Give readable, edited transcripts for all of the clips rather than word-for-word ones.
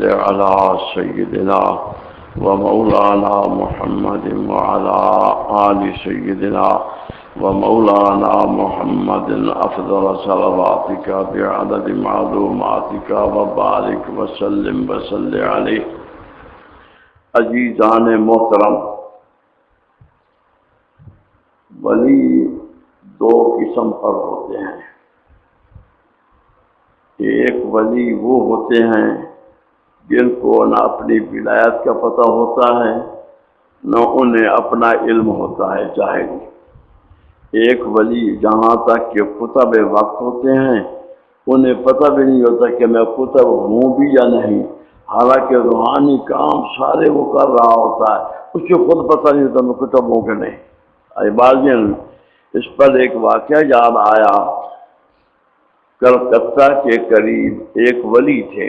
على سيدنا ومولانا محمد وعلى آل سيدنا ومولانا محمد أفضل صلواتك بعدد معلوماتك وبارك وسلم وصل عليه۔ عزیزان محترم، ولی دو قسم پر ہوتے ہیں۔ ایک ولی وہ ہوتے ہیں جن کو نہ اپنی ولایت کا پتہ ہوتا ہے نہ انہیں اپنا علم ہوتا ہے ظاہری۔ ایک ولی جہاں تک کہ کتب وقت ہوتے ہیں انہیں پتہ بھی نہیں ہوتا کہ میں کتب ہوں بھی یا نہیں، حالانکہ روحانی کام سارے وہ کر رہا ہوتا ہے، اس کو خود پتہ نہیں ہوتا میں کتب ہوں کہ نہیں۔ بازین اس پر ایک واقعہ یاد آیا۔ کلکتہ کے قریب ایک ولی تھے،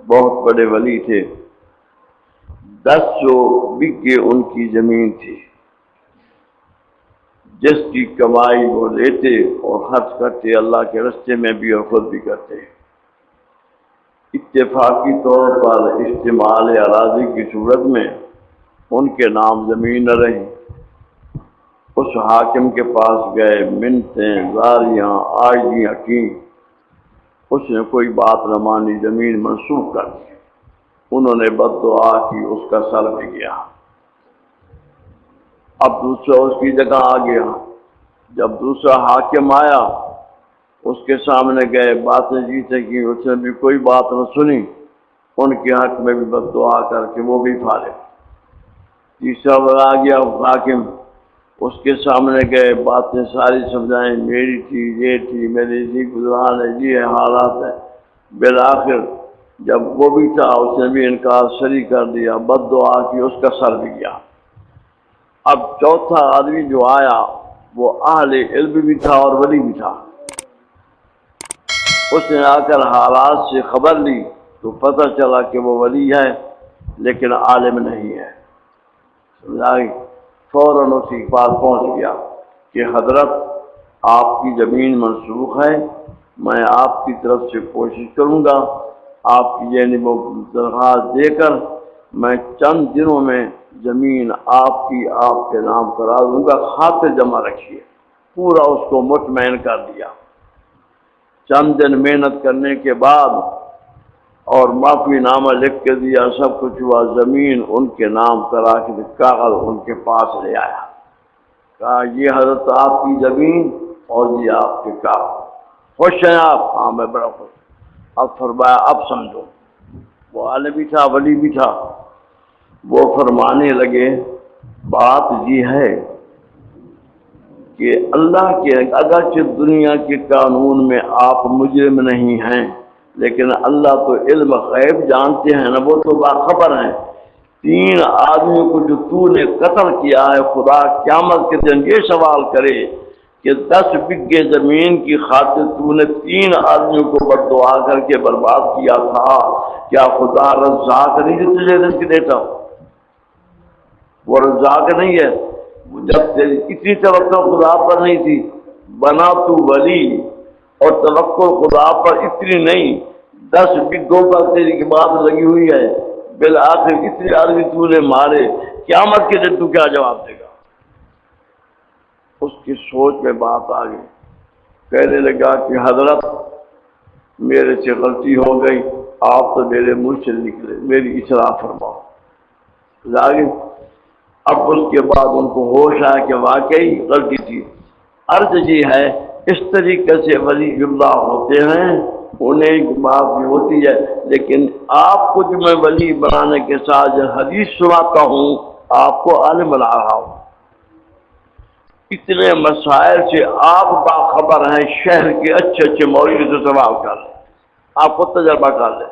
بہت بڑے ولی تھے۔ 10 بیگھے ان کی زمین تھی، جس کی کمائی وہ لیتے اور خرچ کرتے اللہ کے راستے میں بھی اور خود بھی کرتے۔ اتفاقی طور پر استعمال اراضی کی صورت میں ان کے نام زمین نہ رہی۔ اس حاکم کے پاس گئے، منتیں زاریاں عارضیاں کی، اس نے کوئی بات نہ مانی، زمین منسوخ کر دی۔ انہوں نے بد دعا کی، اس کا سر بھی گیا۔ اب دوسرا اس کی جگہ آ گیا۔ جب دوسرا حاکم آیا اس کے سامنے گئے، باتیں جیتے کی، اس نے بھی کوئی بات نہ سنی، ان کے حق میں بھی بد دعا کر کے وہ بھی فارغ۔ تیسرا آ گیا حاکم، اس کے سامنے گئے، باتیں ساری سمجھائیں، میری تھی، یہ تھی، میری جی گزران ہے، یہ حالات ہے۔ بالآخر جب وہ بھی تھا اس نے بھی انکار سری کر دیا، بد دعا کی، اس کا سر بھی گیا۔ اب چوتھا آدمی جو آیا وہ اہل علم بھی تھا اور ولی بھی تھا۔ اس نے آ کر حالات سے خبر لی تو پتہ چلا کہ وہ ولی ہے لیکن عالم نہیں ہے۔ سمجھائی؟ فوراً اسی کے پاس پہنچ گیا کہ حضرت آپ کی زمین منسوخ ہے، میں آپ کی طرف سے کوشش کروں گا، آپ کی یعنی وہ درخواست دے کر میں چند دنوں میں زمین آپ کے نام کرا دوں گا، خاطر جمع رکھیے۔ پورا اس کو مطمئن کر دیا۔ چند دن محنت کرنے کے بعد اور معافی نامہ لکھ کے دیا، سب کچھ ہوا، زمین ان کے نام کرا کے کاغذ ان کے پاس لے آیا، کہا یہ حضرت آپ کی زمین اور یہ آپ کے کاغذ، خوش ہیں آپ؟ ہاں میں بڑا خوش۔ اب فرمایا اب سمجھو، وہ عالم بھی تھا ولی بھی تھا، وہ فرمانے لگے بات یہ ہے کہ اللہ کے اگرچہ دنیا کے قانون میں آپ مجرم نہیں ہیں لیکن اللہ تو علم غیب جانتے ہیں نا، وہ تو باخبر ہیں۔ 3 آدمیوں کو جو تو نے قتل کیا ہے، خدا قیامت کے دن یہ سوال کرے کہ 10 بیگھے زمین کی خاطر تو نے 3 آدمیوں کو بد دعا کر کے برباد کیا تھا، کیا خدا رزاق نہیں جو تجھے رزق دیتا؟ وہ رزاق نہیں ہے؟ جب تیری اتنی توقع خدا پر نہیں تھی، بنا تو ولی اور توقع خدا پر اتنی نہیں، 10 بیگھوں پر تیری کی بات لگی ہوئی ہے، بالآخر اتنے آدمی تو نے مارے، قیامت کے دن تو کیا جواب دے گا؟ اس کی سوچ میں بات آ گئی، کہنے لگا کہ حضرت میرے سے غلطی ہو گئی، آپ تو میرے منہ سے نکلے، میری اصلاح فرماؤ۔ لاگے اب اس کے بعد ان کو ہوش آیا کہ واقعی غلطی تھی۔ عرض یہ ہے اس طریقے سے ولی اللہ ہوتے ہیں، انہیں بات بھی ہوتی ہے، لیکن آپ کو جو میں ولی بنانے کے ساتھ حدیث سناتا ہوں آپ کو عالم بنا رہا ہوں۔ اتنے مسائل سے آپ باخبر ہیں، شہر کے اچھے مولوی سے سوال کر لیں، آپ کو تجربہ کر لیں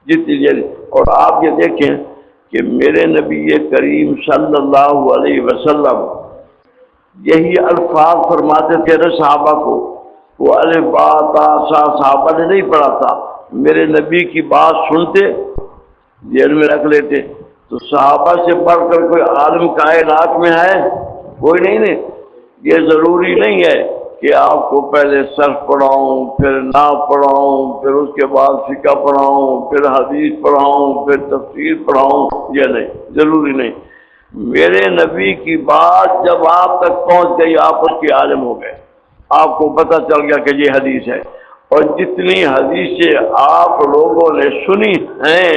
جتنی دیر۔ اور آپ یہ دیکھیں کہ میرے نبی کریم صلی اللہ علیہ وسلم یہی الفاظ فرماتے تھے نا صحابہ کو، وہ الف با تا سا صحابہ نے نہیں پڑھا تھا، میرے نبی کی بات سنتے ذہن میں رکھ لیتے۔ تو صحابہ سے پڑھ کر کوئی عالم کائنات میں ہے؟ کوئی نہیں۔ یہ ضروری نہیں ہے کہ آپ کو پہلے صرف پڑھاؤں، پھر نحو پڑھاؤں، پھر اس کے بعد فقہ پڑھاؤں، پھر حدیث پڑھاؤں، پھر تفسیر پڑھاؤں، یہ نہیں، ضروری نہیں۔ میرے نبی کی بات جب آپ تک پہنچ گئی آپ اس کے عالم ہو گئے، آپ کو پتہ چل گیا کہ یہ حدیث ہے۔ اور جتنی حدیثیں آپ لوگوں نے سنی ہیں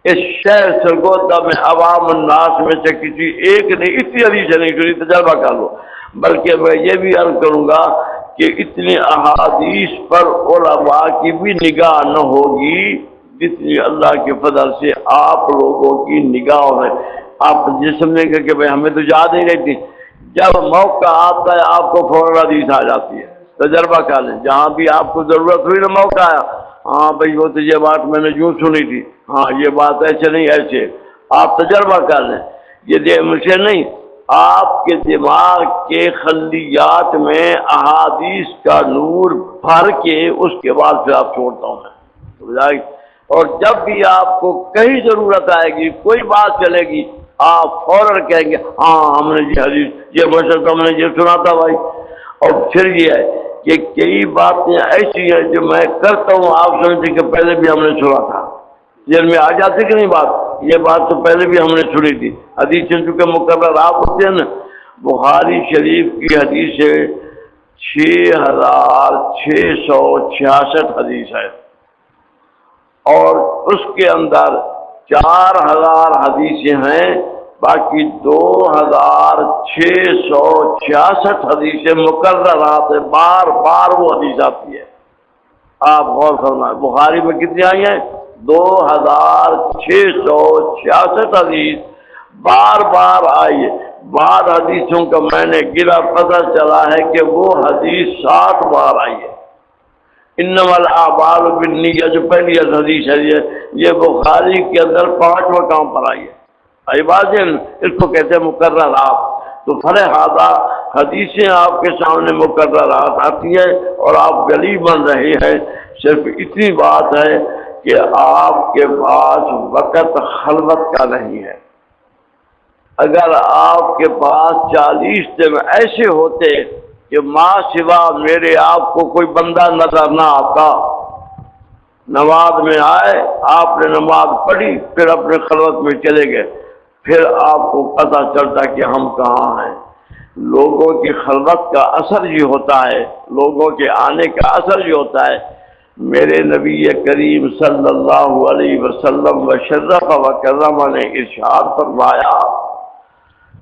اس شہر سرگودا میں عوام الناس میں سے کسی ایک نے اتنی حدیثیں نہیں سنی، تجربہ کر لو۔ بلکہ میں یہ بھی عرض کروں گا کہ اتنی احادیث پر علماء کی بھی نگاہ نہ ہوگی جتنی اللہ کے فضل سے آپ لوگوں کی نگاہ ہے۔ آپ یہ سمجھیں گے کہ بھائی ہمیں تو یاد ہی رہتی، جب موقع آتا ہے آپ کو فوراً حدیث آ جاتی ہے۔ تجربہ کر لیں، جہاں بھی آپ کو ضرورت ہوئی نا موقع آیا، ہاں بھائی وہ تو یہ بات میں نے یوں سنی تھی، ہاں یہ بات ایسے نہیں ایسے، آپ تجربہ کر لیں۔ یہ مجھے نہیں، آپ کے دماغ کے خلیات میں احادیث کا نور بھر کے اس کے بعد پھر آپ چھوڑتا ہوں میں۔ اور جب بھی آپ کو کہیں ضرورت آئے گی، کوئی بات چلے گی، آپ فوراً کہیں گے ہاں ہم نے یہ حدیث، یہ مشرق ہم نے یہ سنا تھا بھائی۔ اور پھر یہ ہے کہ کئی باتیں ایسی ہیں جو میں کرتا ہوں آپ سمجھتے کہ پہلے بھی ہم نے سنا تھا، ذہن میں آ جاتی کہ نہیں بات، یہ بات تو پہلے بھی ہم نے سنی تھی۔ حدیث چونکہ مقرر آپ ہوتے ہیں نا، بخاری شریف کی حدیث ہے 6666 حدیث ہے، اور اس کے اندر 4000 حدیثیں ہیں، باقی 2666 حدیثیں مقررات ہیں، بار بار وہ حدیث آتی ہے۔ آپ غور فرمائیں بخاری میں کتنی آئی ہیں؟ 2666 حدیث بار بار آئی ہے۔ بعض حدیثوں کا میں نے گرا، پتہ چلا ہے کہ وہ حدیث 7 بار آئی ہے۔ انما الاعمال بالنیہ جو پہلی حدیث ہے یہ بخاری کے اندر 5 مقام پر آئی ہے۔ عبادت اس کو کہتے ہیں مقررات۔ تو فلہذا حدیثیں آپ کے سامنے مقررات آتی ہیں اور آپ گلی بن رہے ہیں، صرف اتنی بات ہے کہ آپ کے پاس وقت خلوت کا نہیں ہے۔ اگر آپ کے پاس 40 دن ایسے ہوتے کہ ماں سوا میرے آپ کو کوئی بندہ نظر نہ آتا، نماز میں آئے، آپ نے نماز پڑھی، پھر اپنے خلوت میں چلے گئے، پھر آپ کو پتہ چلتا کہ ہم کہاں ہیں۔ لوگوں کی خلوت کا اثر یہ ہوتا ہے، لوگوں کے آنے کا اثر یہ ہوتا ہے۔ میرے نبی کریم صلی اللہ علیہ وسلم وشرف وکرم نے ارشاد فرمایا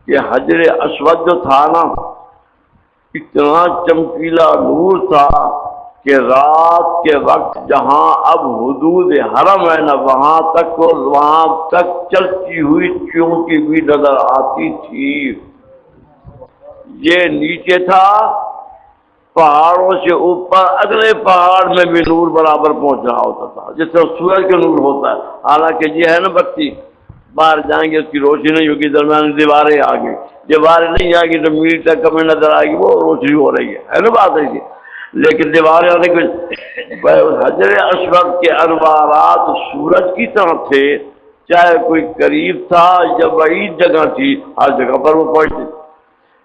کہ حجر اسود جو تھا نا، اتنا چمکیلا نور تھا کہ رات کے وقت جہاں اب حدود حرم ہے نا، وہاں تک چلتی ہوئی چونٹی بھی نظر آتی تھی۔ یہ نیچے تھا، پہاڑوں سے اوپر اگلے پہاڑ میں بھی نور برابر پہنچ رہا ہوتا تھا، جس طرح سورج کا نور ہوتا ہے۔ حالانکہ یہ ہے نا بتی، باہر جائیں گے اس کی روشنی نہیں ہوگی، درمیان دیواریں آ گئی، دیواریں نہیں آئے گی تو میل تک ہمیں نظر آئے گی، وہ روشنی ہو رہی ہے نا بات ہے جی۔ لیکن دیواریں آنے کے حجر اسود کے انوارات سورج کی طرح تھے، چاہے کوئی قریب تھا یا بعید جگہ تھی، ہر جگہ پر وہ پہنچتے۔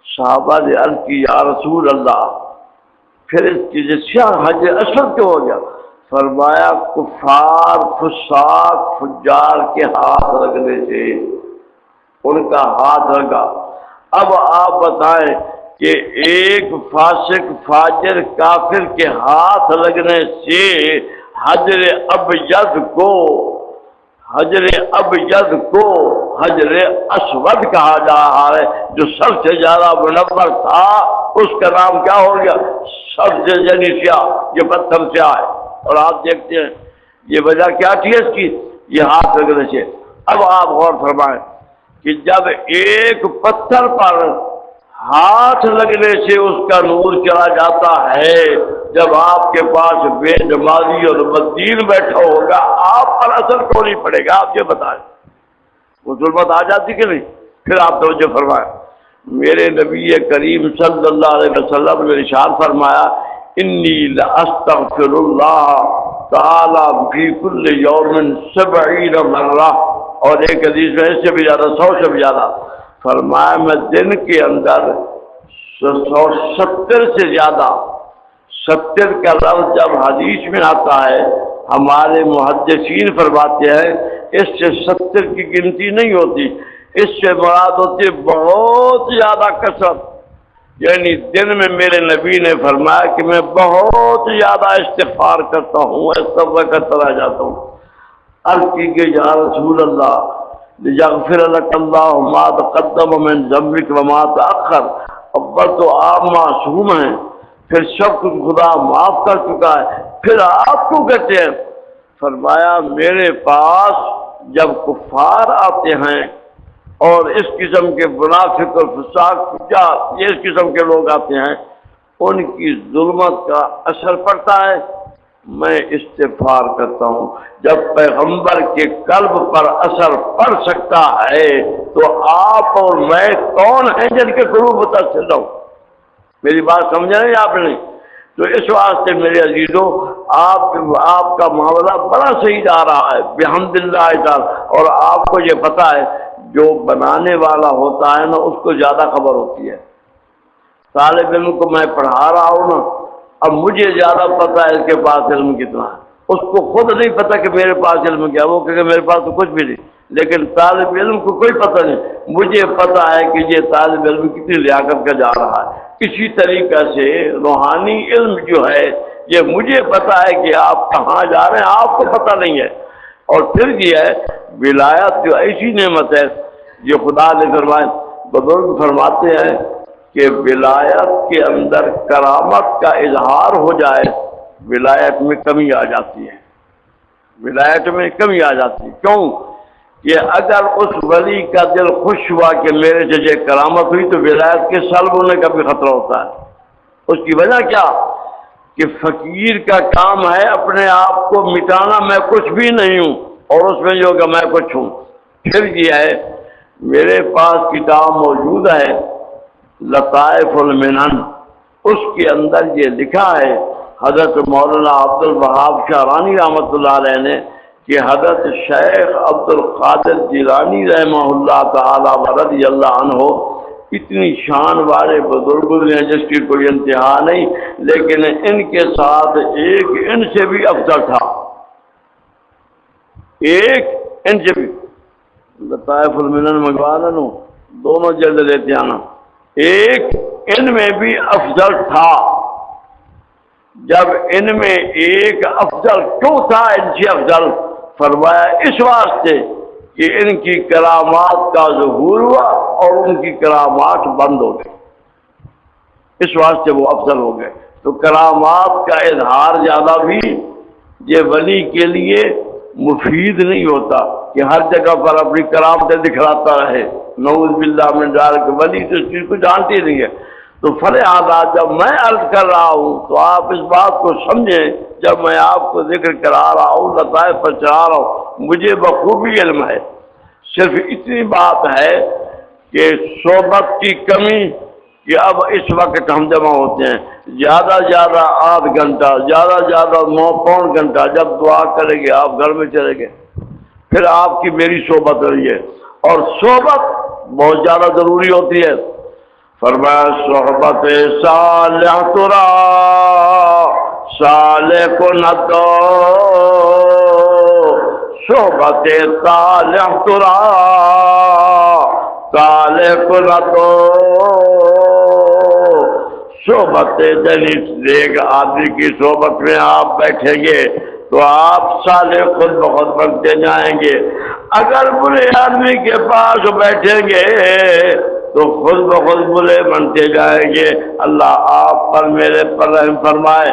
صحابہ نے عرض کی یا رسول اللہ، پھر اس کی جیسے حجر اسود کیوں ہو گیا؟ فرمایا کفار فساق فجار کے ہاتھ لگنے سے ان کا ہاتھ لگا۔ اب آپ بتائیں کہ ایک فاسق فاجر کافر کے ہاتھ لگنے سے حجر ابیض کو حجر اسود کہا جا رہا ہے، جو سب سے زیادہ منور تھا اس کا نام کیا ہو گیا؟ سب سے یعنی سیاہ، یہ پتھر سیاہ ہے۔ اور آپ دیکھتے ہیں یہ وجہ کیا تھی اس کی؟ یہ ہاتھ لگنے سے۔ اب آپ غور فرمائیں کہ جب ایک پتھر پر ہاتھ لگنے سے اس کا نور چلا جاتا ہے، جب آپ کے پاس بے نمازی اور بدین بیٹھا ہوگا آپ پر اثر کیوں نہیں پڑے گا؟ آپ یہ بتائیں، وہ ظلمت آ جاتی کہ نہیں؟ پھر آپ توجہ فرمائیں، میرے نبی کریم صلی اللہ علیہ وسلم نے ارشاد فرمایا انی لاستغفر اللہ تعالی فی کل یوم 70 مرہ، اور ایک حدیث میں اس سے بھی زیادہ 100 سے بھی زیادہ فرمایا میں دن کے اندر 170 سے زیادہ 70 کا لفظ جب حدیث میں آتا ہے، ہمارے محدثین فرماتے ہیں اس سے 70 کی گنتی نہیں ہوتی، اس سے مراد ہوتی ہے بہت زیادہ کثرت۔ یعنی دن میں میرے نبی نے فرمایا کہ میں بہت زیادہ استغفار کرتا ہوں، استغفار کرتا رہ جاتا ہوں۔ عرض کی کہ یا رسول اللہ لیغفر لک اللہ ما تقدم من ذنبک وما تأخر، اول تو آپ معصوم ہیں، پھر سب کچھ خدا معاف کر چکا ہے، پھر آپ کو کہتے ہیں؟ فرمایا میرے پاس جب کفار آتے ہیں اور اس قسم کے منافق اور فساق فجار اس قسم کے لوگ آتے ہیں، ان کی ظلمت کا اثر پڑتا ہے، میں استغفار کرتا ہوں۔ جب پیغمبر کے قلب پر اثر پڑ سکتا ہے تو آپ اور میں کون ہیں جن کے قلوب متاثر ہوں؟ میری بات سمجھا نہیں آپ نے؟ تو اس واسطے میرے عزیزوں آپ کا معاملہ بڑا صحیح جا رہا ہے بحمد اللہ تعالی، اور آپ کو یہ پتہ ہے جو بنانے والا ہوتا ہے نا اس کو زیادہ خبر ہوتی ہے۔ طالب علم کو میں پڑھا رہا ہوں نا، اب مجھے زیادہ پتہ ہے اس کے پاس علم کتنا ہے، اس کو خود نہیں پتہ کہ میرے پاس علم کیا، وہ کہ میرے پاس تو کچھ بھی نہیں، لیکن طالب علم کو کوئی پتہ نہیں، مجھے پتہ ہے کہ یہ طالب علم کتنی لیاقت کا جا رہا ہے۔ اسی طریقہ سے روحانی علم جو ہے یہ مجھے پتہ ہے کہ آپ کہاں جا رہے ہیں، آپ کو پتہ نہیں ہے۔ اور پھر یہ ہے ولایت جو ایسی نعمت ہے جو خدا نے فرمائے، بزرگ فرماتے ہیں کہ ولایت کے اندر کرامت کا اظہار ہو جائے ولایت میں کمی آ جاتی ہے، ولایت میں کمی آ جاتی ہے۔ کیوں کہ اگر اس ولی کا دل خوش ہوا کہ میرے سے یہ کرامت ہوئی تو ولایت کے سلب ہونے کا بھی خطرہ ہوتا ہے۔ اس کی وجہ کیا کہ فقیر کا کام ہے اپنے آپ کو مٹانا، میں کچھ بھی نہیں ہوں، اور اس میں جو کہ میں کچھ ہوں۔ پھر یہ ہے میرے پاس کتاب موجود ہے لطائف المنن، اس کے اندر یہ لکھا ہے حضرت مولانا عبد الوہاب شعرانی رحمۃ اللہ علیہ نے کہ حضرت شیخ عبد القادر جیلانی رحمہ اللہ تعالی ورضی اللہ عنہ اتنی شان والے بزرگ ہیں جس کی کوئی انتہا نہیں، لیکن ان کے ساتھ ایک ان سے بھی افضل تھا، ایک ان سے بھی، لطائف المنن منگوا لوں، دونوں جلد لیتے آنا، ایک ان میں بھی افضل تھا۔ جب ان میں ایک افضل کیوں تھا ان سے افضل؟ فرمایا اس واسطے کہ ان کی کرامات کا ظہور ہوا اور ان کی کرامات بند ہو گئی، اس واسطے وہ افضل ہو گئے۔ تو کرامات کا اظہار زیادہ بھی یہ ولی کے لیے مفید نہیں ہوتا کہ ہر جگہ پر اپنی کرامتیں دکھلاتا رہے، نعوذ باللہ من ذالک، ولی تو اس چیز کو جانتے نہیں ہے۔ تو فلہذا جب میں عرض کر رہا ہوں تو آپ اس بات کو سمجھیں، جب میں آپ کو ذکر کرا رہا ہوں، لطائف پر چڑھا رہا ہوں، مجھے بخوبی علم ہے، صرف اتنی بات ہے کہ صحبت کی کمی کہ اب اس وقت ہم جمع ہوتے ہیں زیادہ زیادہ آدھ گھنٹہ، زیادہ زیادہ 9 گھنٹہ، جب دعا کریں گے آپ گھر میں چلے گئے، پھر آپ کی میری صحبت رہی ہے، اور صحبت بہت زیادہ ضروری ہوتی ہے۔ فرمایا صحبت صالح ترا صالح کو نہ دو، صحبت صالح ترا صالح کو نہ دو، صحبت نیک آدمی کی صحبت میں آپ بیٹھیں گے تو آپ صالح خود بخود بنتے جائیں گے، اگر برے آدمی کے پاس بیٹھیں گے تو خود بخود برے بنتے جائیں گے۔ اللہ آپ پر میرے پر رحم فرمائے۔